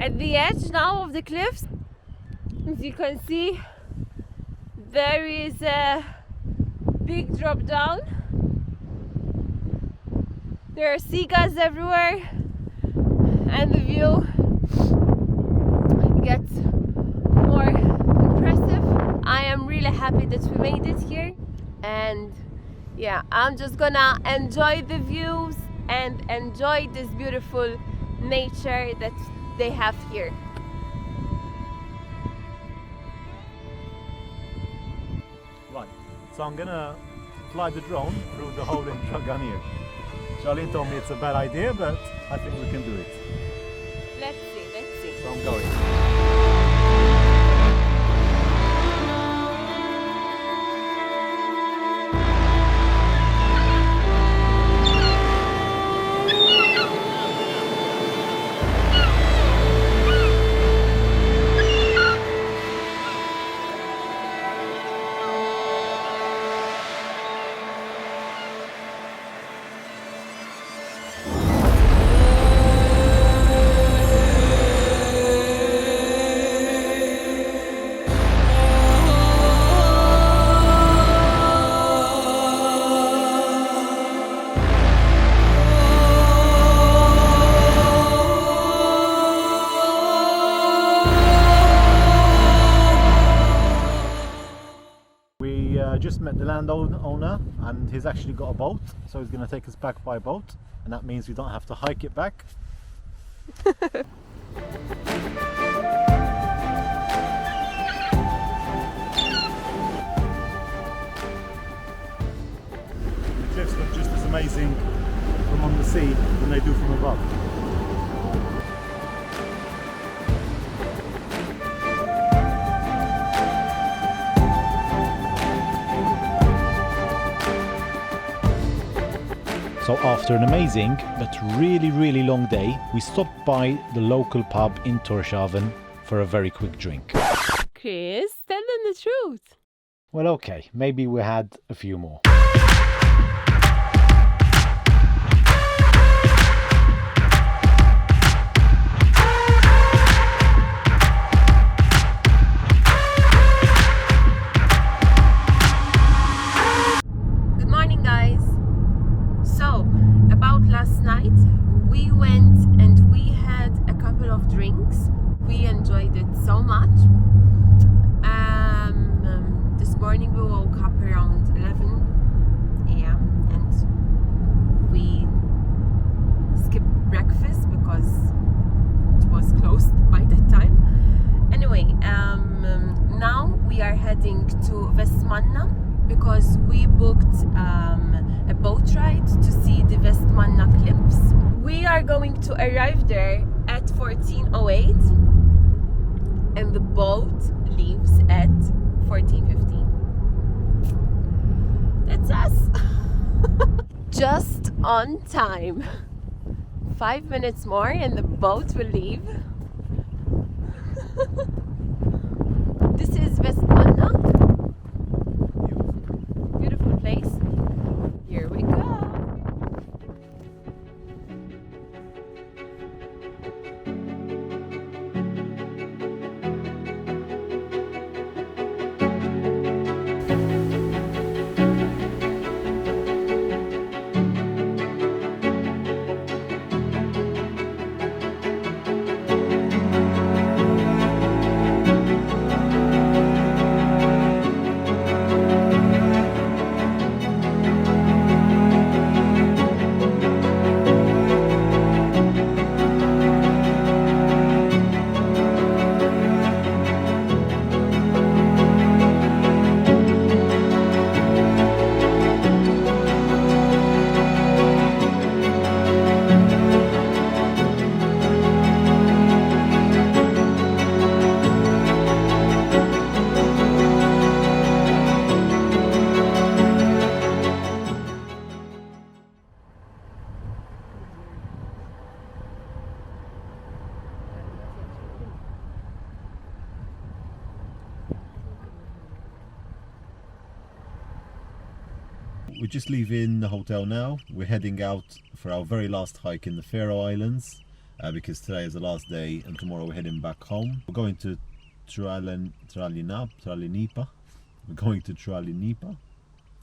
at the edge now of the cliffs. As you can see, there is a big drop down. There are seagulls everywhere, and the view gets more impressive. I am really happy that we made it here, and yeah, I'm just gonna enjoy the views and enjoy this beautiful nature that they have here. Right, so I'm gonna fly the drone through the hole in Drangarnir. Charlene told me it's a bad idea, but I think we can do it. Let's see. So I'm going. Just met the landowner, and he's actually got a boat, so he's going to take us back by boat, and that means we don't have to hike it back. The cliffs look just as amazing from on the sea than they do from above. So after an amazing but really long day, we stopped by the local pub in Torshaven for a very quick drink. Chris, tell them the truth. Well, okay, maybe we had a few more. Good morning, guys. So, about last night, we went and we had a couple of drinks. We enjoyed it so much. This morning we woke up around 11 a.m. and we skipped breakfast because it was closed by that time. Anyway, now we are heading to Vestmanna because we booked a boat ride to see the Westmanna cliffs. We are going to arrive there at 14:08 and the boat leaves at 14:15. That's us. Just on time. 5 minutes more and the boat will leave. This is Vestmanna. Beautiful place. Here we go. We're just leaving the hotel now. We're heading out for our very last hike in the Faroe Islands. because today is the last day and tomorrow we're heading back home. We're going to Traelanipa. We're going to Traelanipa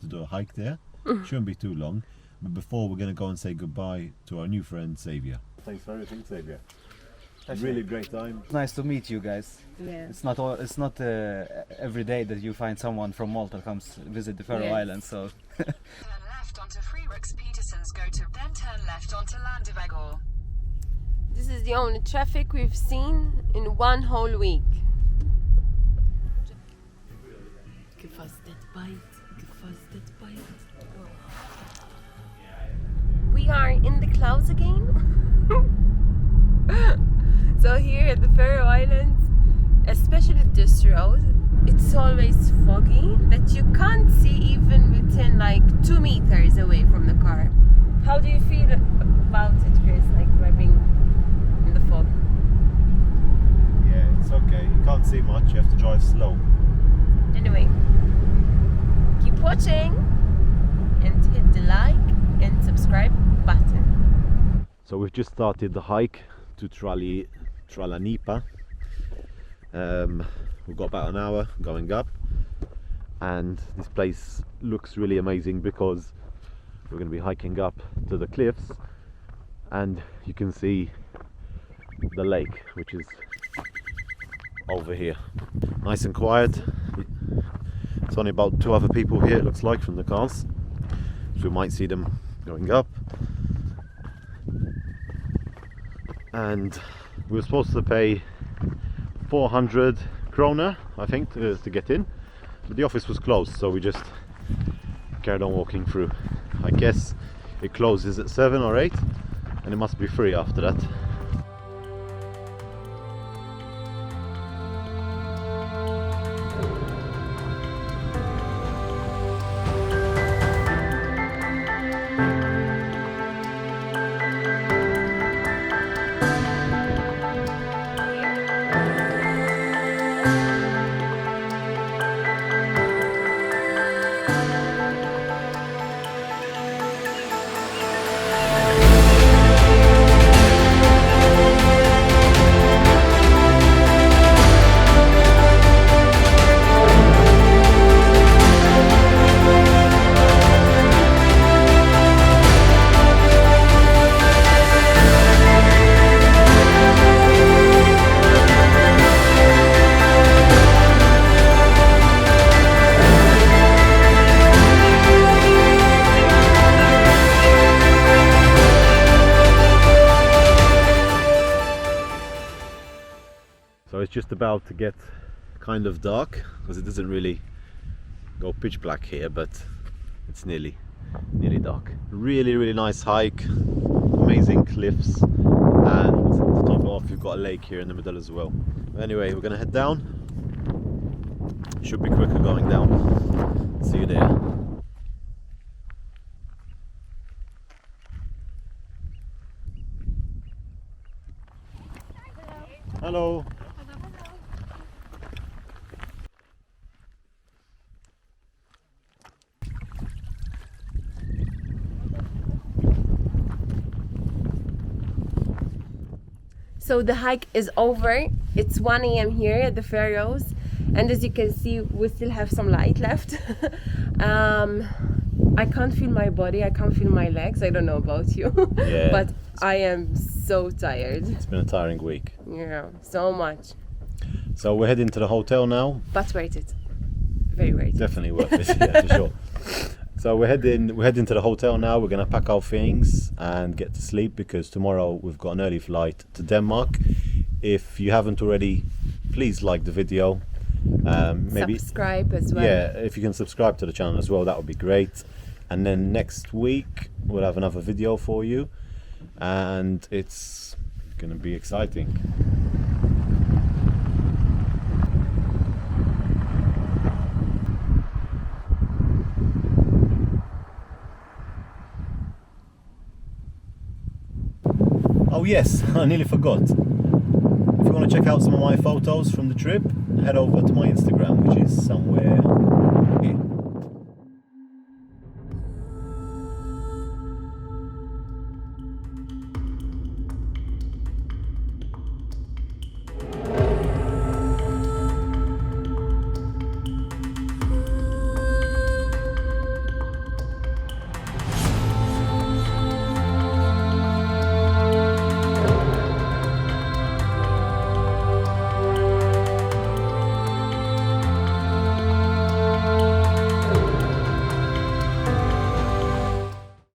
to do a hike there. Shouldn't be too long. But before, we're going to go and say goodbye to our new friend Xavier. Thanks for everything, Xavier. Really great time. Nice to meet you guys. Yeah. It's not every day that you find someone from Malta comes visit the Faroe Islands. So. Turn left onto Freerix Petersons, go to then turn left onto Landevegor. This is the only traffic we've seen in one whole week. Give us that bite. Give us that bite. We are in the clouds again. So here at the Faroe Islands, especially this road, it's always foggy that you can't see even within like 2 meters away from the car. How do you feel about it, Chris? Like driving in the fog? Yeah, it's okay. You can't see much. You have to drive slow. Anyway, keep watching and hit the like and subscribe button. So we've just started the hike to Traelanipa. We've got about an hour going up, and this place looks really amazing because we're going to be hiking up to the cliffs and you can see the lake, which is over here. Nice and quiet. It's only about 2 other people here, it looks like, from the cars, so we might see them going up. And we were supposed to pay 400 krona, I think, to get in, but the office was closed, so we just carried on walking through. I guess it closes at 7 or 8 and it must be free after that. So it's just about to get kind of dark, because it doesn't really go pitch black here, but it's nearly dark. Really nice hike, amazing cliffs, and to top it off you've got a lake here in the middle as well. But anyway, we're gonna head down. Should be quicker going down. See you there. Hello. So the hike is over. It's 1 a.m. here at the Faroes, and as you can see, we still have some light left. I can't feel my body, I can't feel my legs. I don't know about you, Yeah. but I am so tired. It's been a tiring week. Yeah, so much. So we're heading to the hotel now. But worth it. Very worth it. Definitely worth it, yeah, for sure. So we're heading to the hotel now. We're gonna pack our things and get to sleep because tomorrow we've got an early flight to Denmark. If you haven't already, please like the video. Maybe subscribe as well. Yeah, if you can subscribe to the channel as well, that would be great. And then next week we'll have another video for you, and it's gonna be exciting. Oh yes, I nearly forgot. If you want to check out some of my photos from the trip, head over to my Instagram, which is somewhere